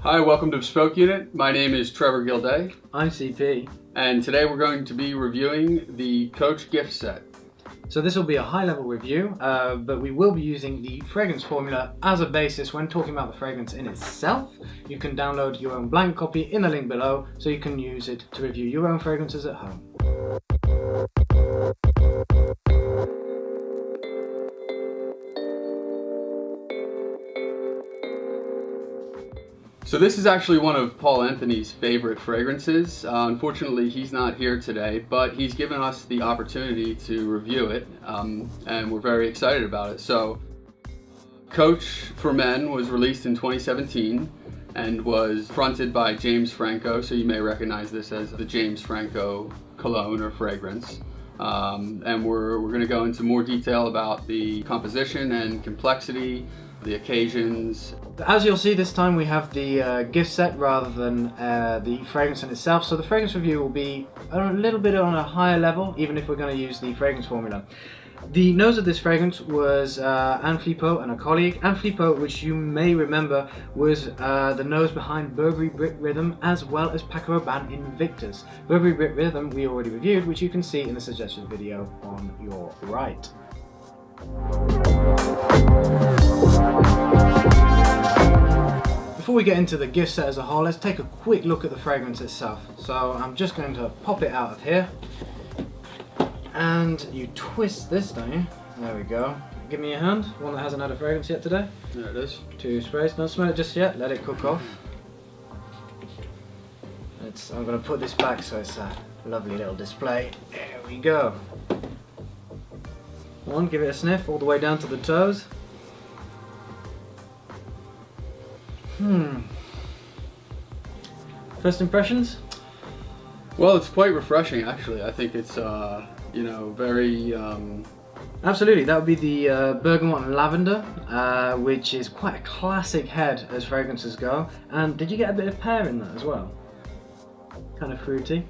Hi, welcome to Bespoke Unit. My name is Trevor Gilday. I'm CP. And today we're going to be reviewing the Coach gift set. So this will be a high-level review, but we will be using the fragrance formula as a basis when talking about the fragrance in itself. You can download your own blank copy in the link below, so you can use it to review your own fragrances at home. So this is actually one of Paul Anthony's favorite fragrances. Unfortunately, he's not here today, but he's given us the opportunity to review it, and we're very excited about it. So, Coach for Men was released in 2017 and was fronted by James Franco, so you may recognize this as the James Franco cologne or fragrance. And we're going to go into more detail about the composition and complexity, the occasions. As you'll see, this time we have the gift set rather than the fragrance in itself. So the fragrance review will be a little bit on a higher level, even if we're going to use the fragrance formula. The nose of this fragrance was Anne Flipo and a colleague. Anne Flipo, which you may remember, was the nose behind Burberry Brit Rhythm as well as Paco Rabanne Invictus. Burberry Brit Rhythm we already reviewed, which you can see in the suggested video on your right. Before we get into the gift set as a whole, let's take a quick look at the fragrance itself. So I'm just going to pop it out of here, and you twist this, don't you? There we go. Give me your hand, one that hasn't had a fragrance yet today. There it is. 2 sprays, don't smell it just yet, let it cook off. I'm going to put this back so it's a lovely little display. There we go. One, give it a sniff all the way down to the toes. First impressions? Well, it's quite refreshing actually. I think it's very Absolutely, that would be the bergamot and lavender, which is quite a classic head as fragrances go. And did you get a bit of pear in that as well? Kind of fruity.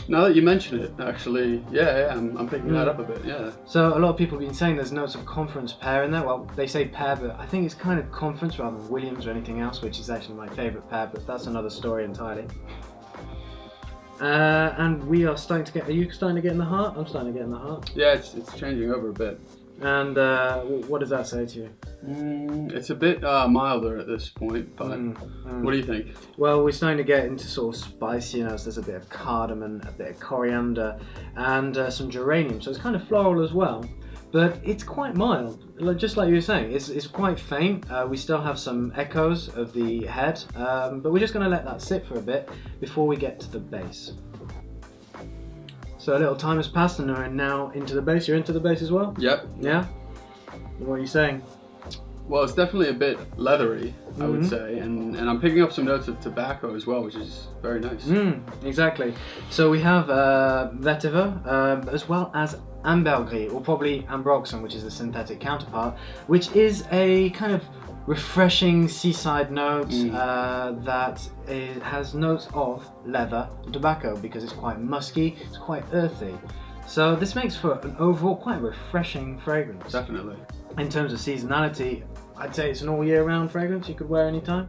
Now that you mention it, actually, I'm picking that up a bit, yeah. So a lot of people have been saying there's notes of conference pear in there. Well, they say pear, but I think it's kind of conference rather than Williams or anything else, which is actually my favourite pear, but that's another story entirely. And we are starting to get, are you starting to get in the heart? I'm starting to get in the heart. Yeah, it's changing over a bit. And what does that say to you? It's a bit milder at this point, but what do you think? Well, we're starting to get into sort of spicy notes. There's a bit of cardamom, a bit of coriander, and some geranium. So it's kind of floral as well, but it's quite mild. Just like you were saying, it's quite faint. We still have some echoes of the head, but we're just going to let that sit for a bit before we get to the base. So a little time has passed and we're now into the base. You're into the base as well? Yep. Yeah? What are you saying? Well, it's definitely a bit leathery, I would say, and I'm picking up some notes of tobacco as well, which is very nice. Exactly. So we have vetiver as well as ambergris, or probably Ambroxan, which is the synthetic counterpart, which is a kind of refreshing seaside note that has notes of leather and tobacco because it's quite musky, it's quite earthy. So this makes for an overall quite refreshing fragrance. Definitely. In terms of seasonality, I'd say it's an all year round fragrance you could wear anytime.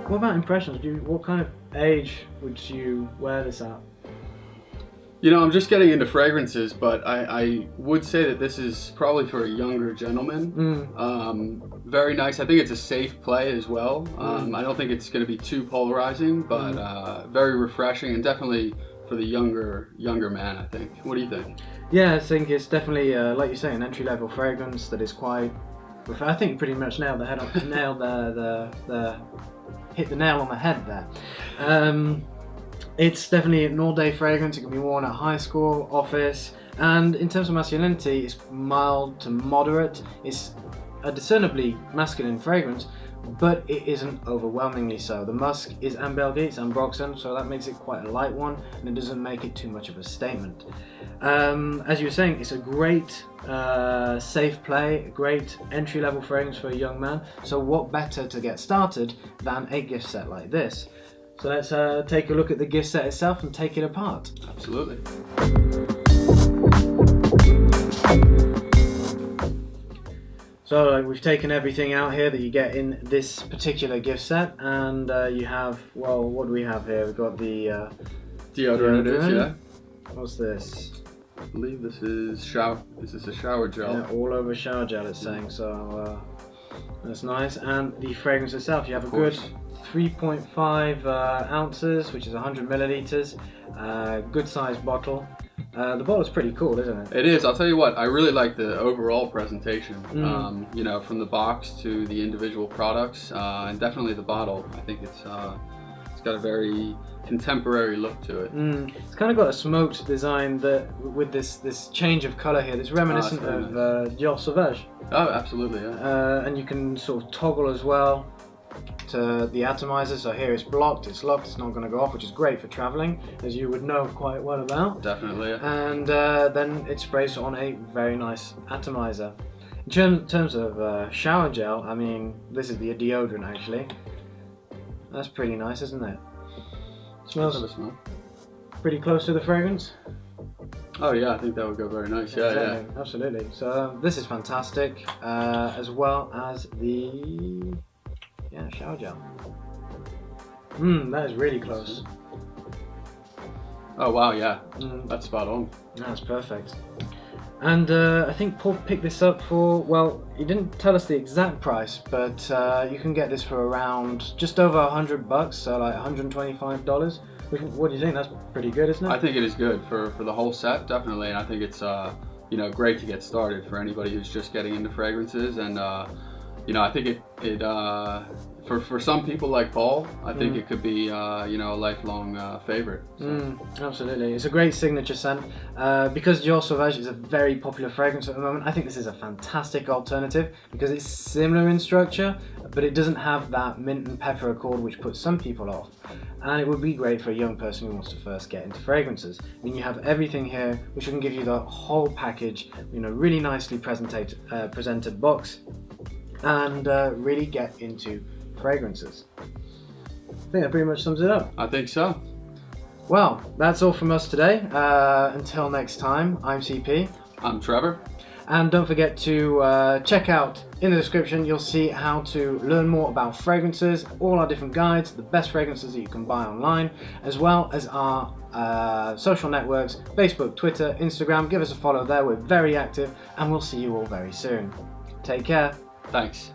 What about impressions? What kind of age would you wear this at? You know, I'm just getting into fragrances, but I would say that this is probably for a younger gentleman. Very nice. I think it's a safe play as well. I don't think it's going to be too polarizing, but very refreshing and definitely for the younger man, I think. What do you think? Yeah, I think it's definitely, like you say, an entry-level fragrance that is quite. I think you pretty much nailed the head on, hit the nail on the head there. It's definitely an all-day fragrance. It can be worn at high school, office, and in terms of masculinity, it's mild to moderate. It's a discernibly masculine fragrance, but it isn't overwhelmingly so. The musk is ambergris, it's Ambroxan, so that makes it quite a light one, and it doesn't make it too much of a statement. As you were saying, it's a great safe play, a great entry-level fragrance for a young man, so what better to get started than a gift set like this? So let's take a look at the gift set itself and take it apart. Absolutely. So So we've taken everything out here that you get in this particular gift set, and you have, well, what do we have here? We've got the Deodorant, yeah. What's this? I believe this is a shower gel. Yeah, all over shower gel it's saying, so that's nice. And the fragrance itself, you have a good 3.5 ounces, which is 100 milliliters, good sized bottle. The bottle's pretty cool, isn't it? It is. I'll tell you what, I really like the overall presentation. You know, from the box to the individual products, and definitely the bottle. I think it's got a very contemporary look to it. It's kind of got a smoked design that with this change of color here that's reminiscent of Dior Sauvage. Oh, absolutely, yeah. And you can sort of toggle as well to the atomizer. So here it's blocked, it's locked, it's not going to go off, which is great for traveling, as you would know quite well about. Definitely, yeah. And then it sprays on a very nice atomizer. In terms of shower gel, I mean, this is the deodorant actually. That's pretty nice, isn't it? Smells pretty close to the fragrance. Oh yeah, I think that would go very nice. Yeah, exactly. Yeah, absolutely. So this is fantastic, as well as the shower gel. That is really close. Oh wow, yeah, that's spot on. That's perfect. And I think Paul picked this up for, well, he didn't tell us the exact price, but you can get this for around just over $100, so like $125. What do you think? That's pretty good, isn't it? I think it is good for the whole set, definitely, and I think it's you know, great to get started for anybody who's just getting into fragrances, and you know, I think it for some people like Paul, I think it could be you know, a lifelong favorite. So. Absolutely, it's a great signature scent. Because Dior Sauvage is a very popular fragrance at the moment, I think this is a fantastic alternative because it's similar in structure, but it doesn't have that mint and pepper accord which puts some people off. And it would be great for a young person who wants to first get into fragrances. I mean, you have everything here, which can give you the whole package, you know, really nicely presented box, and really get into fragrances. I think that pretty much sums it up. I think so. Well, that's all from us today. Until next time, I'm CP. I'm Trevor. And don't forget to check out in the description, you'll see how to learn more about fragrances, all our different guides, the best fragrances that you can buy online, as well as our social networks, Facebook, Twitter, Instagram. Give us a follow there, we're very active, and we'll see you all very soon. Take care. Thanks.